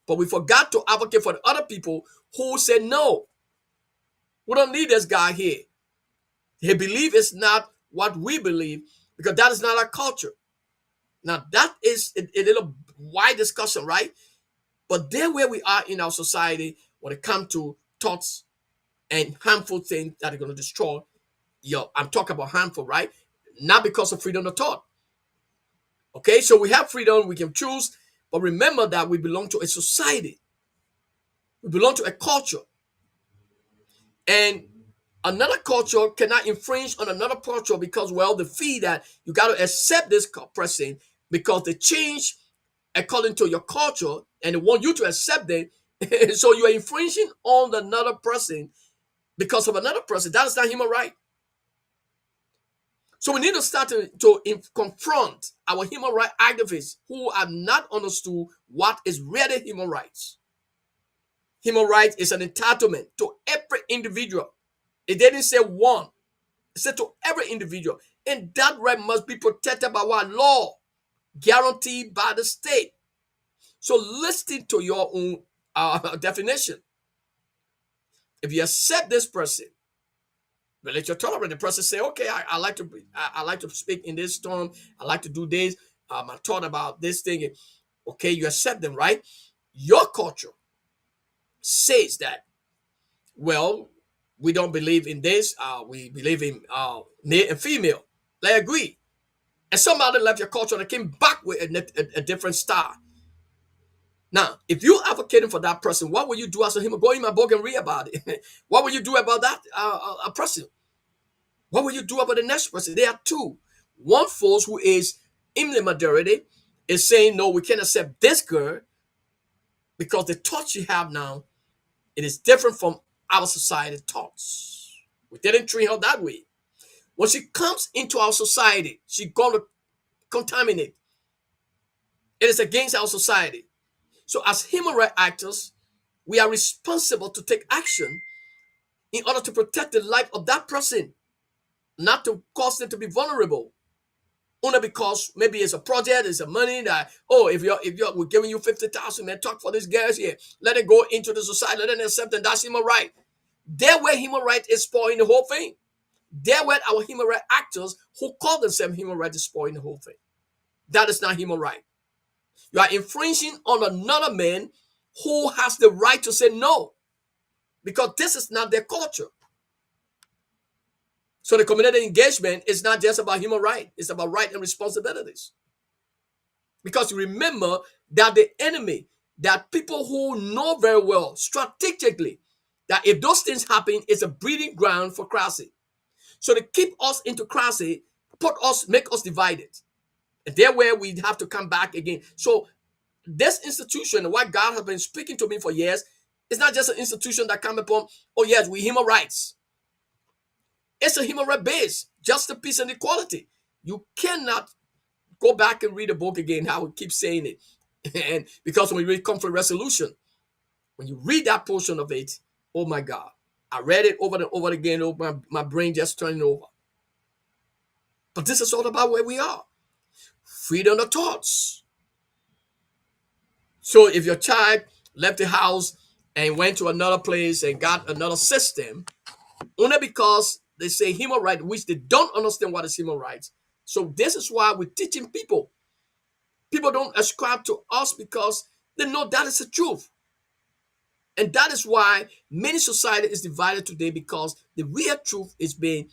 but we forgot to advocate for the other people who said, no, we don't need this guy here. He believe it's not what we believe because that is not our culture. Now, that is a little wide discussion, right? But there where we are in our society when it comes to thoughts and harmful things that are going to destroy. I'm talking about harmful, right? Not because of freedom of thought. Okay, so we have freedom, we can choose, but remember that we belong to a society. We belong to a culture. And another culture cannot infringe on another culture because, well, they feel that you got to accept this person because they change according to your culture and they want you to accept them. So you are infringing on another person because of another person. That is not human right. So we need to start to confront our human rights activists who have not understood what is really human rights. Human rights is an entitlement to every individual. It didn't say one. It said to every individual. And that right must be protected by our law, guaranteed by the state. So listen to your own definition. If you accept this person, but let your tolerant, the person say, okay, I like to speak in this tone. I like to do this. I thought about this thing. Okay, you accept them, right? Your culture says that, well, we don't believe in this. We believe in male and female. They agree. And somebody left your culture and came back with a different style. Now, if you're advocating for that person, what will you do as a human? Go in my book and read about it. What will you do about that a person? What will you do about the next person? There are two. One force who is in the majority is saying, no, we can't accept this girl because the thoughts she have now, it is different from our society thoughts. We didn't treat her that way. When she comes into our society, she's going to contaminate. It is against our society. So as human rights actors, we are responsible to take action in order to protect the life of that person, not to cause them to be vulnerable. Only because maybe it's a project, it's a money that, if we're giving you 50,000, man, talk for these girls here. Let it go into the society, let it accept and that's human right. There where human right is spoiling the whole thing. There where our human rights actors who call themselves human rights is spoiling the whole thing. That is not human right. You are infringing on another man who has the right to say no, because this is not their culture. So the community engagement is not just about human rights, it's about rights and responsibilities. Because remember that the enemy, that people who know very well strategically that if those things happen, it's a breeding ground for crasy. So to keep us into crasy, make us divided. And there where we have to come back again. So this institution, what God has been speaking to me for years, is not just an institution that come upon, oh yes, we human rights. It's a human right base, justice, peace, and equality. You cannot go back and read the book again, how we keep saying it. And because when we read conflict resolution, when you read that portion of it, oh my God, I read it over and over again. My brain just turning over. But this is all about where we are. Freedom of thoughts. So if your child left the house and went to another place and got another system, only because they say human rights, which they don't understand what is human rights. So this is why we're teaching people. People don't ascribe to us because they know that is the truth. And that is why many society is divided today, because the real truth is being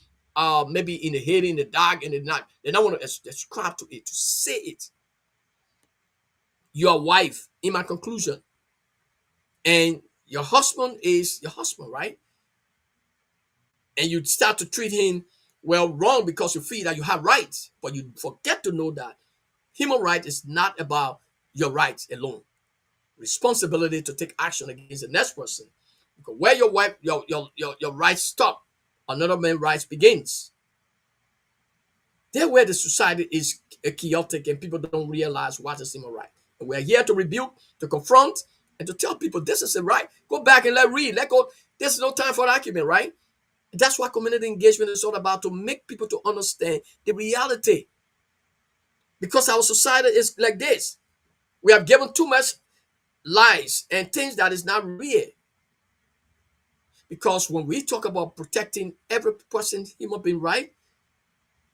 maybe in the hidden, in the dark, and they don't want to ascribe to it, to say it. Your wife, in my conclusion, and your husband is your husband, right? And you start to treat him well wrong because you feel that you have rights, but you forget to know that human right is not about your rights alone. Responsibility to take action against the next person. Because where your wife, your rights stop, another man's rights begins. There where the society is chaotic and people don't realize what is human right. And we're here to rebuke, to confront, and to tell people this is a right. Go back and read. Let go. There's no time for argument, right? That's what community engagement is all about, to make people to understand the reality. Because our society is like this. We have given too much lies and things that is not real. Because when we talk about protecting every person's human being right,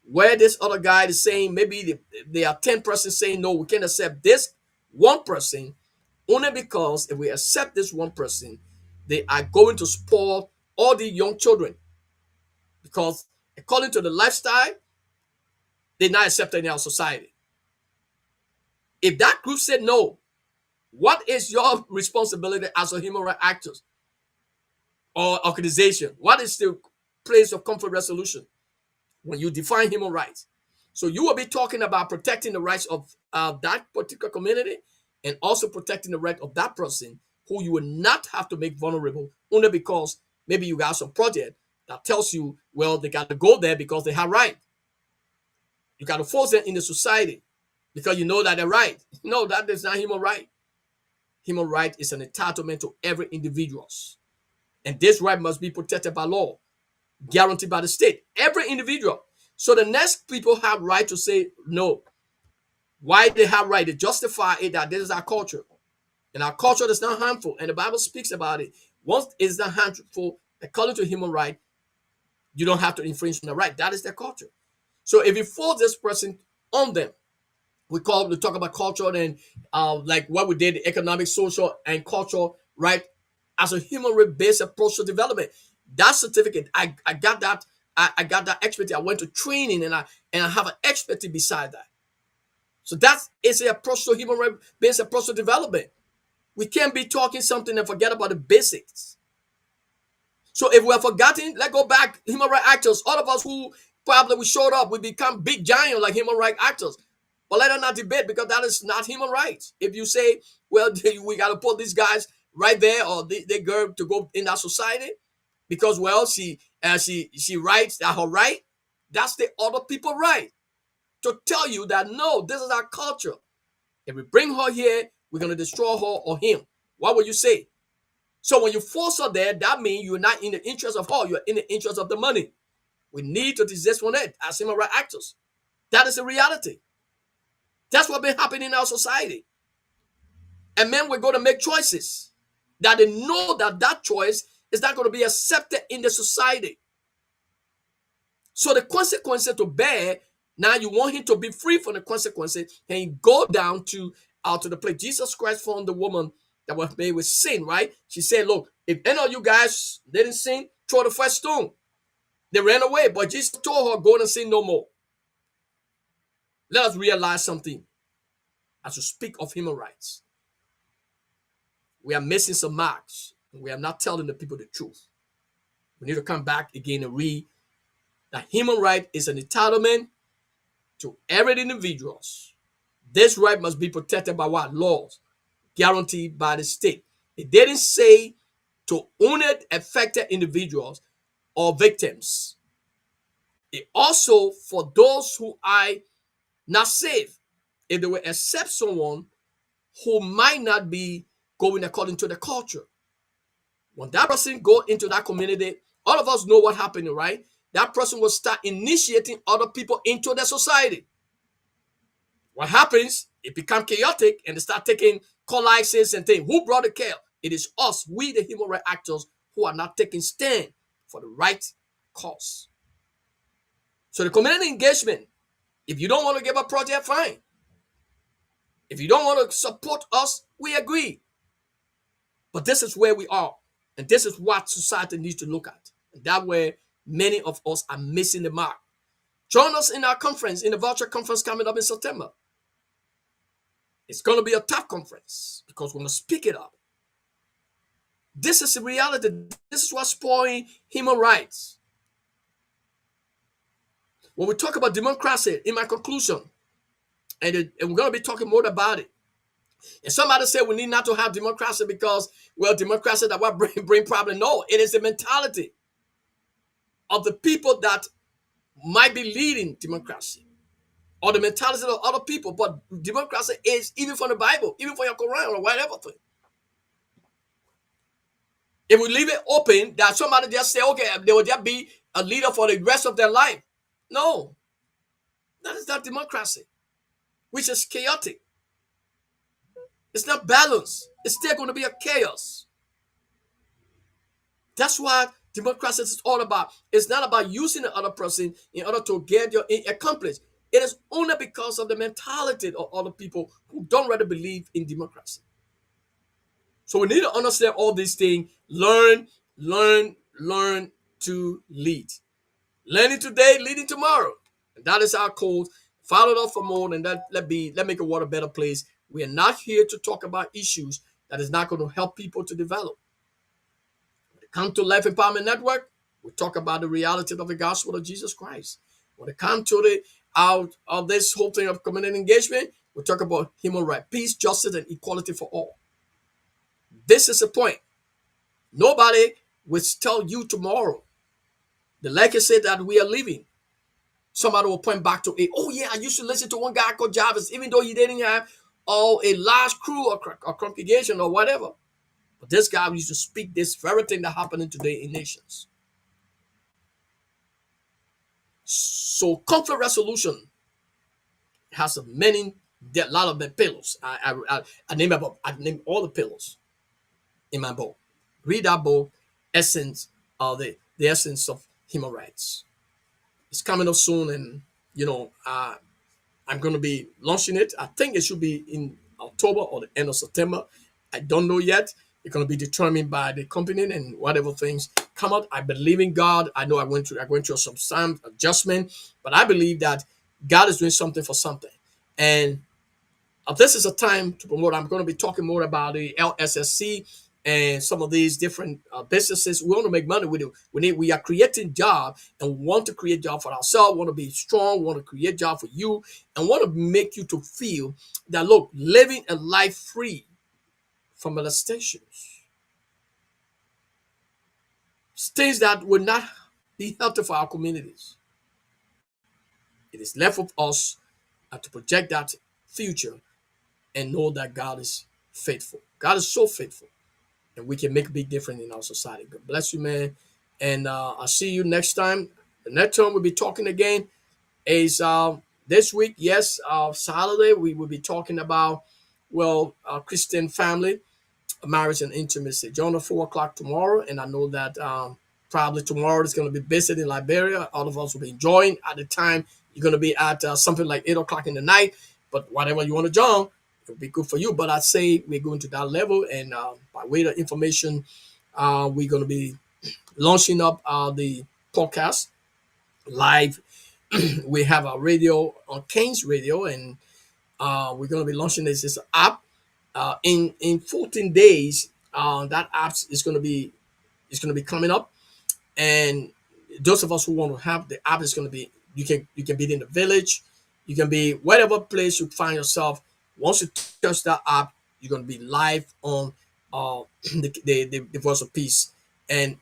where this other guy is saying maybe there are 10 persons saying no, we can't accept this one person, only because if we accept this one person, they are going to spoil all the young children. Because according to the lifestyle, they're not accepted in our society. If that group said no, what is your responsibility as a human rights actor or organization? What is the place of conflict resolution when you define human rights? So you will be talking about protecting the rights of that particular community, and also protecting the right of that person who you will not have to make vulnerable, only because maybe you got some project that tells you, well, they got to go there because they have right. You got to force them in the society because you know that they're right. No, that is not human right. Human right is an entitlement to every individual. And this right must be protected by law, guaranteed by the state. Every individual. So the next people have right to say no. Why they have right? They justify it that this is our culture. And our culture is not harmful. And the Bible speaks about it. Once it's not harmful, according to human right, you don't have to infringe on the right. That is their culture. So if you force this person on them, we talk about culture and like what we did, economic, social, and cultural right as a human based approach to development. That certificate, I got that. I got that expertise. I went to training and I have an expertise beside that. So that is an approach to human based approach to development. We can't be talking something and forget about the basics. So if we have forgotten, let's go back. Human rights actors, all of us who probably we showed up, we become big giants like human rights actors. But let us not debate, because that is not human rights. If you say, well, we got to put these guys right there, or they girl to go in that society because, well, she writes that her right, that's the other people right to tell you that no, this is our culture. If we bring her here, we're going to destroy her or him. What would you say? So when you force her there, that means you're not in the interest of her, you're in the interest of the money. We need to desist from that as human rights actors. That is the reality. That's what's been happening in our society. And men were going to make choices that they know that that choice is not going to be accepted in the society. So the consequences to bear, now you want him to be free from the consequences, and go down to the place. Jesus Christ found the woman that was made with sin, right? She said, look, if any of you guys didn't sin, throw the first stone. They ran away, but Jesus told her, go and sin no more. Let us realize something as we speak of human rights. We are missing some marks. We are not telling the people the truth. We need to come back again and read that human right is an entitlement to every individual. This right must be protected by what? Laws, guaranteed by the state. It didn't say to only affected individuals or victims. It also for those who are not safe. If they will accept someone who might not be going according to the culture, When that person go into that community, all of us know what happened, right? That person will start initiating other people into the society. What happens? It becomes chaotic and they start taking colises and things. Who brought the chaos? It is us, we the human rights actors, who are not taking stand for the right cause. So the community engagement, if you don't want to give a project, fine. If you don't want to support us, we agree. But this is where we are. And this is what society needs to look at. And that way, many of us are missing the mark. Join us in our conference, in the virtual conference coming up in September. It's going to be a tough conference because we're going to speak it up. This is the reality. This is what's spoiling human rights. When we talk about democracy, in my conclusion, and we're going to be talking more about it. And somebody said we need not to have democracy because, well, democracy that will bring problem. No, it is the mentality of the people that might be leading democracy, or the mentality of other people. But democracy is even from the Bible, even from your Quran or whatever thing. If we leave it open, that somebody just say, okay, they will just be a leader for the rest of their life. No, that is not democracy, which is chaotic. It's not balanced. It's still going to be a chaos. That's what democracy is all about. It's not about using the other person in order to get your accomplished. It is only because of the mentality of other people who don't really believe in democracy. So we need to understand all these things. Learn to lead. Learning today, leading tomorrow. And that is our code. Follow it up for more, and let make the world a better place. We are not here to talk about issues that is not going to help people to develop. When it comes to Life Empowerment Network, we talk about the reality of the gospel of Jesus Christ. When it comes to the out of this whole thing of community engagement, we talk about human rights, peace, justice, and equality for all. This is the point. Nobody will tell you tomorrow the legacy that we are living. Somebody will point back to it. Oh yeah, I used to listen to one guy called Jarvis, even though he didn't have a large crew or congregation or whatever. But this guy used to speak this very thing that happening today in nations. So conflict resolution has a lot of the pillars. I name all the pillars in my book. Read that book, Essence of the Essence of Human Rights. It's coming up soon, and I'm going to be launching it. I think it should be in October or the end of September. I don't know yet. It's going to be determined by the company and whatever things come out. I believe in God. I know I went through some adjustment, but I believe that God is doing something for something. And this is a time to promote. I'm going to be talking more about the LSSC and some of these different businesses. We want to make money with it. We are creating jobs and want to create jobs for ourselves, want to be strong, want to create jobs for you, and want to make you to feel that, look, living a life free from molestations, things that will not be healthy for our communities. It is left with us to project that future and know that God is faithful. God is so faithful, and we can make a big difference in our society. God bless you, man. And I'll see you next time. The next time we'll be talking again is this week. Yes, Saturday, we will be talking about, Christian family, marriage and intimacy. Join at 4 o'clock tomorrow. And I know that probably tomorrow is going to be busy in Liberia. All of us will be enjoying. At the time, you're going to be at something like 8 o'clock in the night. But whatever you want to join, it'll be good for you. But I'd say we're going to that level. And by way of information, we're going to be launching up the podcast live. We have a radio on Kane's Radio, and we're going to be launching this app in 14 days. That app is going to be coming up, and those of us who want to have the app is going to be, you can be in the village, you can be whatever place you find yourself. Once you touch that app, you're going to be live on the Voice of Peace, and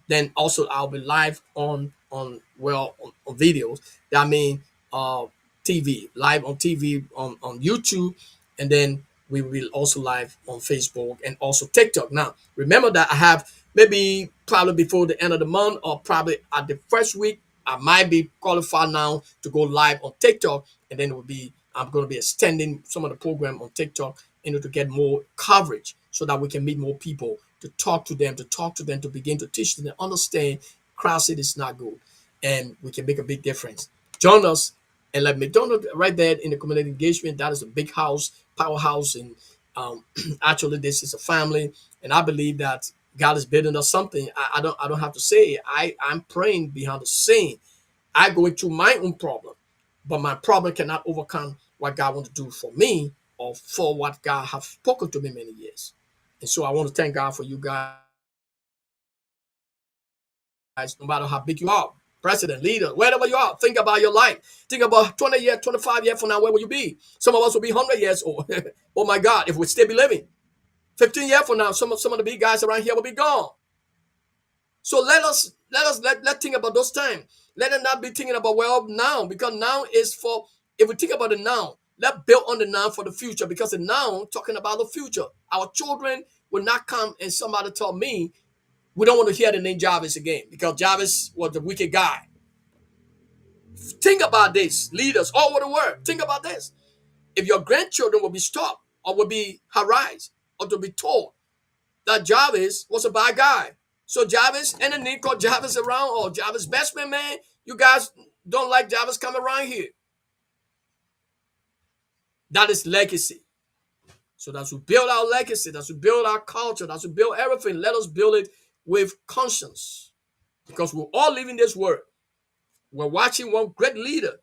then also I'll be live on videos. That means TV, live on TV on YouTube, and then we will also live on Facebook and also TikTok. Now, remember that I have maybe probably before the end of the month or probably at the first week, I might be qualified now to go live on TikTok, and then it will be I'm going to be extending some of the program on TikTok in order to get more coverage so that we can meet more people to talk to them, to begin to teach them, to understand crowd is not good, and we can make a big difference. Join us and let me don't right there in the community engagement. That is a big house, powerhouse, and actually this is a family, and I believe that God is building us something. I don't have to say it. I'm praying behind the scene. I go into my own problem, but my problem cannot overcome what God wants to do for me or for what God has spoken to me many years. And so I want to thank God for you guys, no matter how big you are, president, leader, wherever you are. Think about your life. Think about 20 years, 25 years from now, where will you be? Some of us will be 100 years old. Oh my God, if we still be living. 15 years from now, some of the big guys around here will be gone. So let think about those times. Let us not be thinking about well now, because now is for if we think about the now, let's build on the now for the future, because the now talking about the future. Our children will not come and somebody tell me we don't want to hear the name Jarvis again because Jarvis was the wicked guy. Think about this, leaders all over the world. Think about this. If your grandchildren will be stopped or will be harassed or to be told that Jarvis was a bad guy. So Jarvis and the name called Jarvis around, or Jarvis best man, you guys don't like Jarvis coming around here. That is legacy. So that's we build our legacy, that's we build our culture, that's we build everything. Let us build it with conscience. Because we're all living this world. We're watching one great leader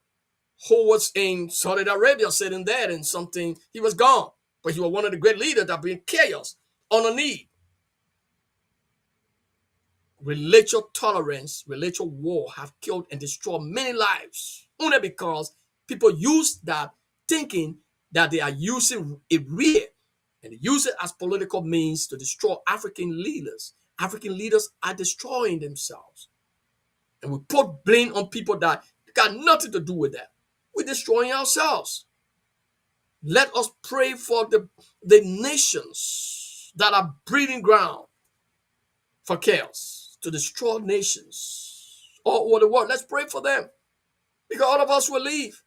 who was in Saudi Arabia sitting there and something, he was gone. But he was one of the great leaders that bring chaos on a need. Religious tolerance, religious war have killed and destroyed many lives only because people use that thinking that they are using it real and use it as political means to destroy African leaders. African leaders are destroying themselves. And we put blame on people that got nothing to do with that. We're destroying ourselves. Let us pray for the nations that are breeding ground for chaos, to destroy nations all over the world. Let's pray for them because all of us will leave.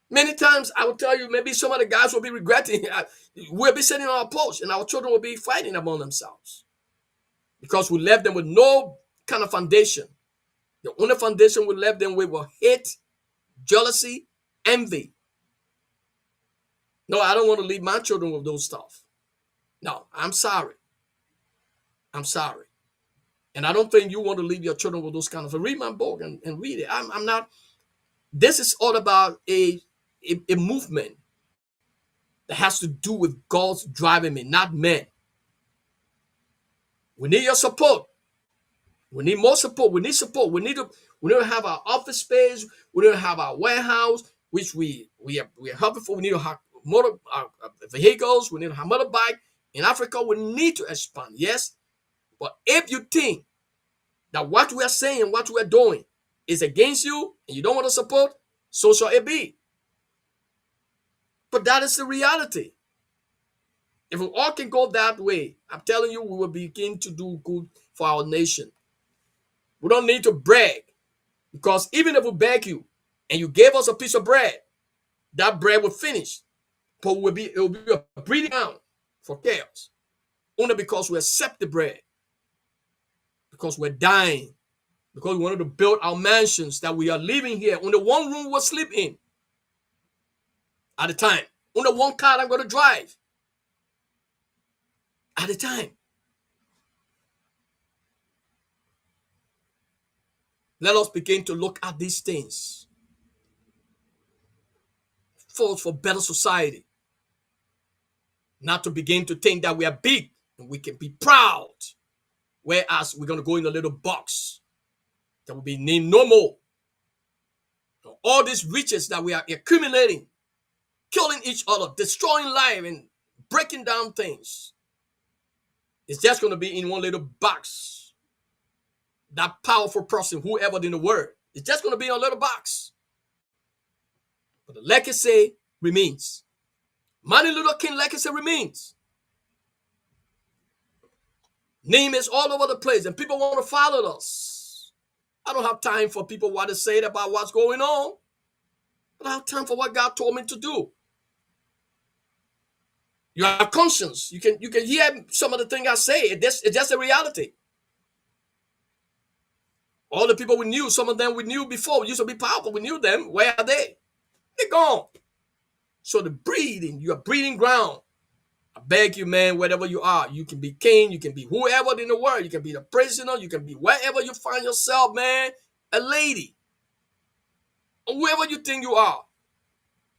Many times I will tell you, maybe some of the guys will be regretting. We'll be sitting on our post and our children will be fighting among themselves because we left them with no kind of foundation. The only foundation we left them with was hate, jealousy, envy. No, I don't want to leave my children with those stuff. No, I'm sorry. I'm sorry. And I don't think you want to leave your children with those kind of. Read my book and read it. I'm not. This is all about a movement that has to do with God's driving me, not men. We need your support. We need more support. We need support. We need to have our office space. We need to have our warehouse, which we are helping for. We need to have motor vehicles. We need to have motorbike. In Africa, we need to expand. Yes, but if you think that what we are saying, what we are doing is against you and you don't want to support, so shall it be. But that is the reality. If we all can go that way, I'm telling you, we will begin to do good for our nation. We don't need to brag, because even if we beg you and you gave us a piece of bread, that bread will finish. But it will be a breeding ground for chaos. Only because we accept the bread. Because we're dying. Because we wanted to build our mansions that we are living here. Only one room we'll sleep in at a time. Only one car I'm going to drive at a time. Let us begin to look at these things for better society. Not to begin to think that we are big and we can be proud. Whereas we're going to go in a little box that will be named no more. All these riches that we are accumulating, killing each other, destroying life and breaking down things. It's just going to be in one little box. That powerful person, whoever in the world, it's just going to be in a little box. But the legacy remains. Martin Luther King legacy remains. Name is all over the place, and people want to follow us. I don't have time for people what to say about what's going on. I don't have time for what God told me to do. You have conscience. You can hear some of the things I say. It's just a reality. All the people we knew, some of them we knew before, used to be powerful. We knew them. Where are they? They're gone. So the breeding, you are breeding ground. I beg you, man, wherever you are, you can be king, you can be whoever in the world, you can be the prisoner, you can be wherever you find yourself, man, a lady, or whoever you think you are.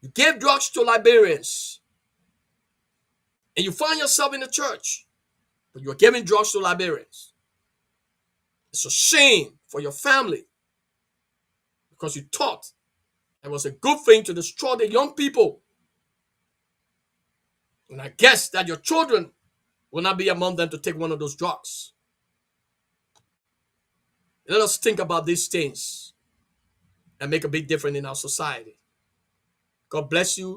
You give drugs to Liberians, and you find yourself in the church, but you're giving drugs to Liberians. It's a shame for your family because you thought it was a good thing to destroy the young people. And I guess that your children will not be among them to take one of those drugs. Let us think about these things and make a big difference in our society. God bless you.